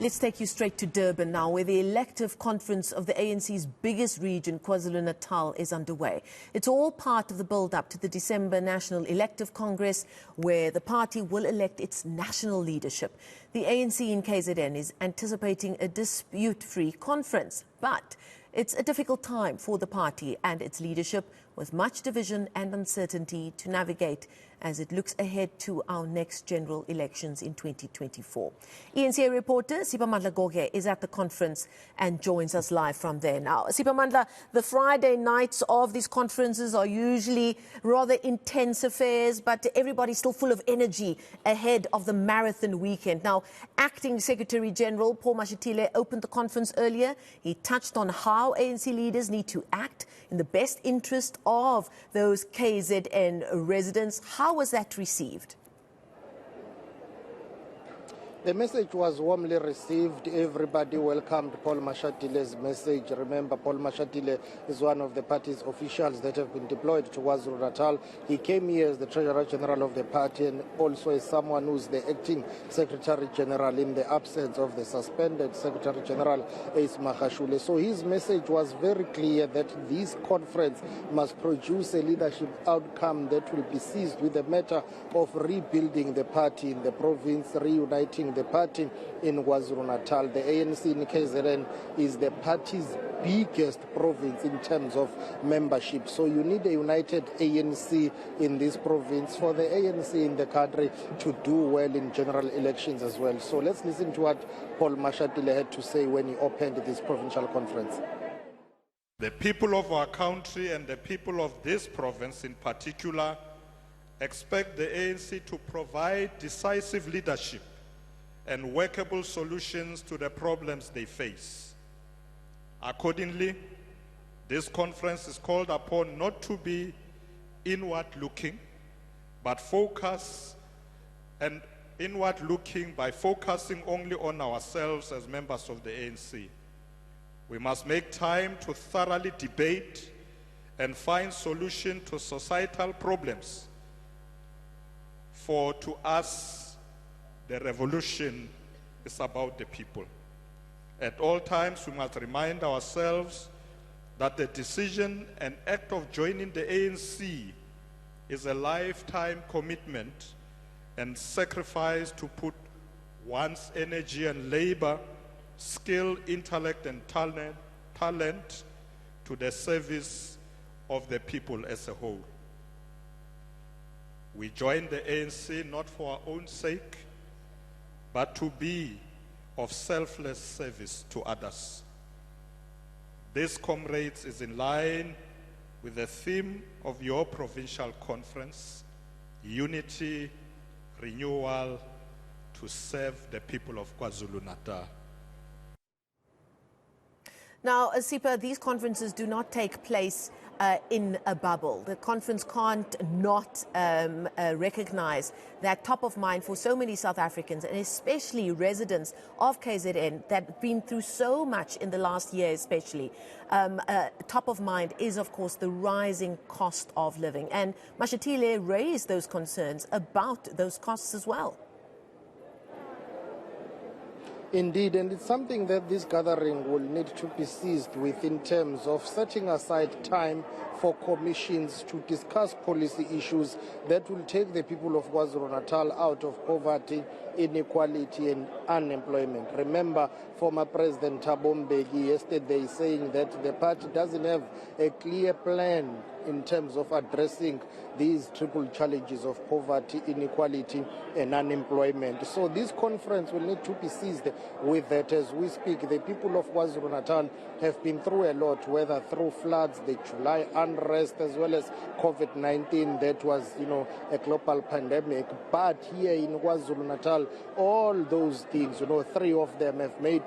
Let's take you straight to Durban now, where the elective conference of the ANC's biggest region, KwaZulu-Natal, is underway. It's all part of the build-up to the December National Elective Congress, where the party will elect its national leadership. The ANC in KZN is anticipating a dispute-free conference, but it's a difficult time for the party and its leadership, with much division and uncertainty to navigate as it looks ahead to our next general elections in 2024. eNCA reporter Siphamandla Goge is at the conference and joins us live from there now. Siphamandla, the Friday nights of these conferences are usually rather intense affairs, but everybody's still full of energy ahead of the marathon weekend. Now, Acting Secretary General Paul Mashatile opened the conference earlier. He touched on how ANC leaders need to act in the best interest of those KZN residents. How was that received? The message was warmly received. Everybody welcomed Paul Mashatile's message. Remember, Paul Mashatile is one of the party's officials that have been deployed to KwaZulu-Natal. He came here as the Treasurer General of the party and also as someone who's the acting Secretary General in the absence of the suspended Secretary General Ace Magashule. So his message was very clear that this conference must produce a leadership outcome that will be seized with the matter of rebuilding the party in the province, reuniting the party in KwaZulu-Natal. The ANC in KZN is the party's biggest province in terms of membership. So you need a united ANC in this province for the ANC in the country to do well in general elections as well. So let's listen to what Paul Mashatile had to say when he opened this provincial conference. The people of our country and the people of this province in particular expect the ANC to provide decisive leadership and workable solutions to the problems they face. Accordingly, this conference is called upon not to be inward-looking, but focus and inward-looking by focusing only on ourselves as members of the ANC. We must make time to thoroughly debate and find solutions to societal problems. For to us, the revolution is about the people. At all times, we must remind ourselves that the decision and act of joining the ANC is a lifetime commitment and sacrifice to put one's energy and labor, skill, intellect, and talent to the service of the people as a whole. We join the ANC not for our own sake, but to be of selfless service to others. This, comrades, is in line with the theme of your provincial conference, unity, renewal, to serve the people of KwaZulu-Natal. Now, Sipa, these conferences do not take place in a bubble. The conference can't not recognize that top of mind for so many South Africans, and especially residents of KZN that have been through so much in the last year especially. Top of mind is, of course, the rising cost of living. And Mashatile raised those concerns about those costs as well. Indeed, and it's something that this gathering will need to be seized with in terms of setting aside time for commissions to discuss policy issues that will take the people of KwaZulu-Natal out of poverty, inequality and unemployment. Remember former President Thabo Mbeki yesterday saying that the party doesn't have a clear plan in terms of addressing these triple challenges of poverty, inequality and unemployment. So this conference will need to be seized with that as we speak. The people of KwaZulu-Natal have been through a lot, whether through floods, the July unrest, as well as COVID-19 that was, a global pandemic. But here in KwaZulu-Natal, all those things, three of them have made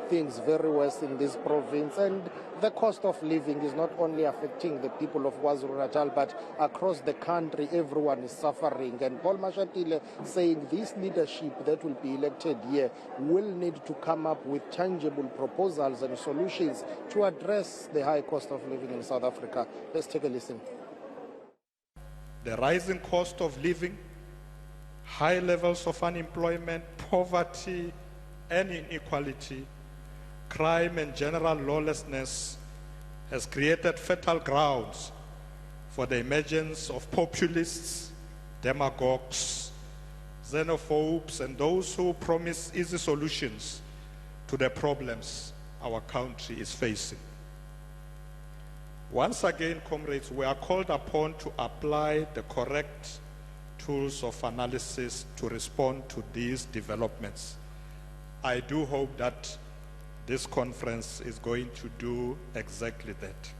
things very worse in this province, and the cost of living is not only affecting the people of KwaZulu-Natal but across the country. Everyone is suffering, and Paul Mashatile saying this leadership that will be elected here will need to come up with tangible proposals and solutions to address the high cost of living in South Africa. Let's take a listen. The rising cost of living, high levels of unemployment, poverty, and inequality, crime and general lawlessness has created fertile grounds for the emergence of populists, demagogues, xenophobes, and those who promise easy solutions to the problems our country is facing. Once again, comrades, we are called upon to apply the correct tools of analysis to respond to these developments. I do hope that this conference is going to do exactly that.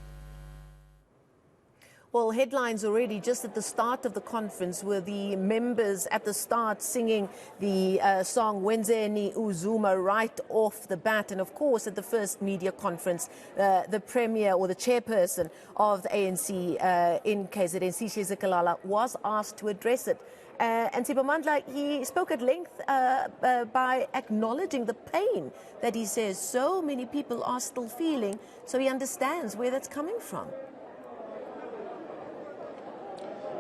Well, headlines already just at the start of the conference were the members at the start singing the song Wenzeni Zuma right off the bat. And of course, at the first media conference, the premier or the chairperson of the ANC in KZN, Zikalala, was asked to address it. And Siphamandla, he spoke at length by acknowledging the pain that he says so many people are still feeling, so he understands where that's coming from.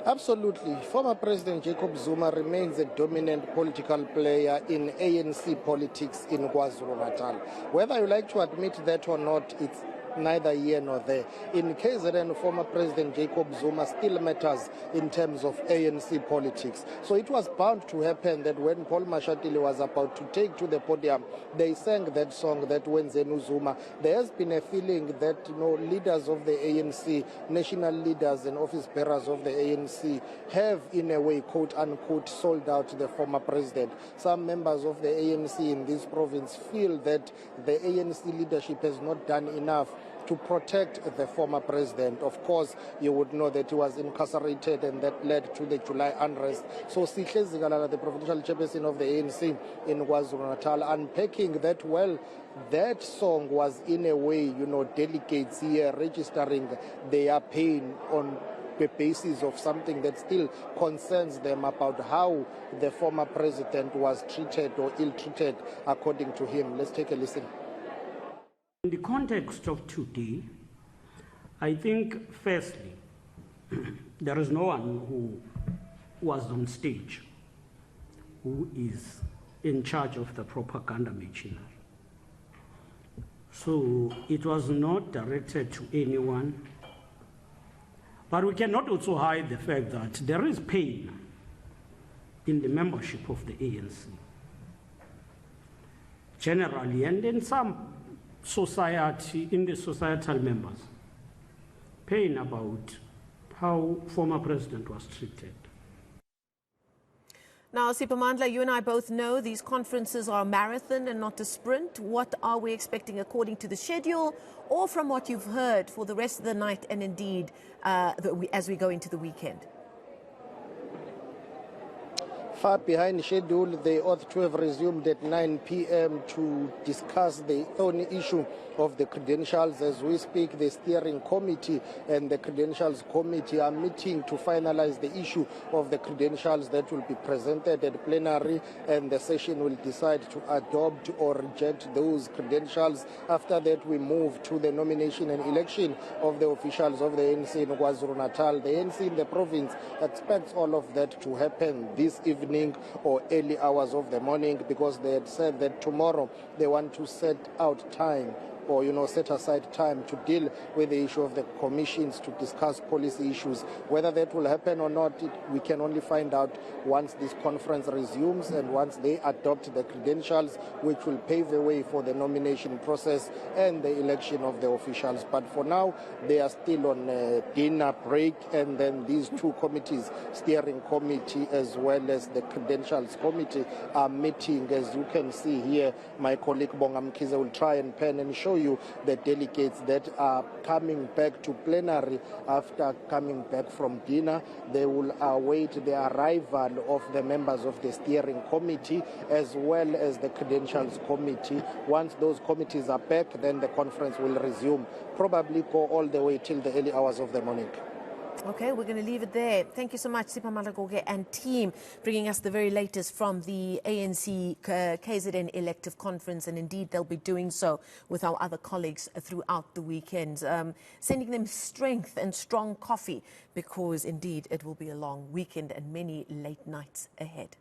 Absolutely. Former President Jacob Zuma remains a dominant political player in ANC politics in KwaZulu-Natal. Whether you like to admit that or not, it's neither here nor there. In KZN, former President Jacob Zuma still matters in terms of ANC politics. So it was bound to happen that when Paul Mashatile was about to take to the podium, they sang that song, that Wenzeni Zuma. There has been a feeling that, leaders of the ANC, national leaders and office bearers of the ANC have, in a way, quote unquote, sold out the former president. Some members of the ANC in this province feel that the ANC leadership has not done enough to protect the former president. Of course, you would know that he was incarcerated and that led to the July unrest. So Sihle Zikalala, the provincial chairperson of the ANC in KwaZulu-Natal, unpacking that, well, that song was in a way, delegates here registering their pain on the basis of something that still concerns them about how the former president was treated or ill-treated according to him. Let's take a listen. In the context of today, I think, firstly, there is no one who was on stage who is in charge of the propaganda machinery. So it was not directed to anyone. But we cannot also hide the fact that there is pain in the membership of the ANC generally, and in some society, in the societal members, pain about how former president was treated. Now, Siphamandla, you and I both know these conferences are a marathon and not a sprint. What are we expecting according to the schedule or from what you've heard for the rest of the night and indeed as we go into the weekend? Far behind schedule, they ought to have resumed at 9 p.m. to discuss the thorny issue of the credentials. As we speak, the steering committee and the credentials committee are meeting to finalize the issue of the credentials that will be presented at plenary, and the session will decide to adopt or reject those credentials. After that, we move to the nomination and election of the officials of the ANC in KwaZulu-Natal. The ANC in the province expects all of that to happen this evening or early hours of the morning, because they had said that tomorrow they want to set out time or, set aside time to deal with the issue of the commissions to discuss policy issues. Whether that will happen or not, we can only find out once this conference resumes and once they adopt the credentials, which will pave the way for the nomination process and the election of the officials. But for now, they are still on a dinner break, and then these two committees, steering committee as well as the credentials committee, are meeting. As you can see here, my colleague Bonga Mkhize will try and pen and show you the delegates that are coming back to plenary after coming back from dinner. They will await the arrival of the members of the steering committee as well as the credentials committee. Once those committees are back, then the conference will resume, probably go all the way till the early hours of the morning. Okay, we're going to leave it there. Thank you so much, Siphamandla Goge and team, bringing us the very latest from the ANC KZN elective conference, and indeed they'll be doing so with our other colleagues throughout the weekend, sending them strength and strong coffee, because indeed it will be a long weekend and many late nights ahead.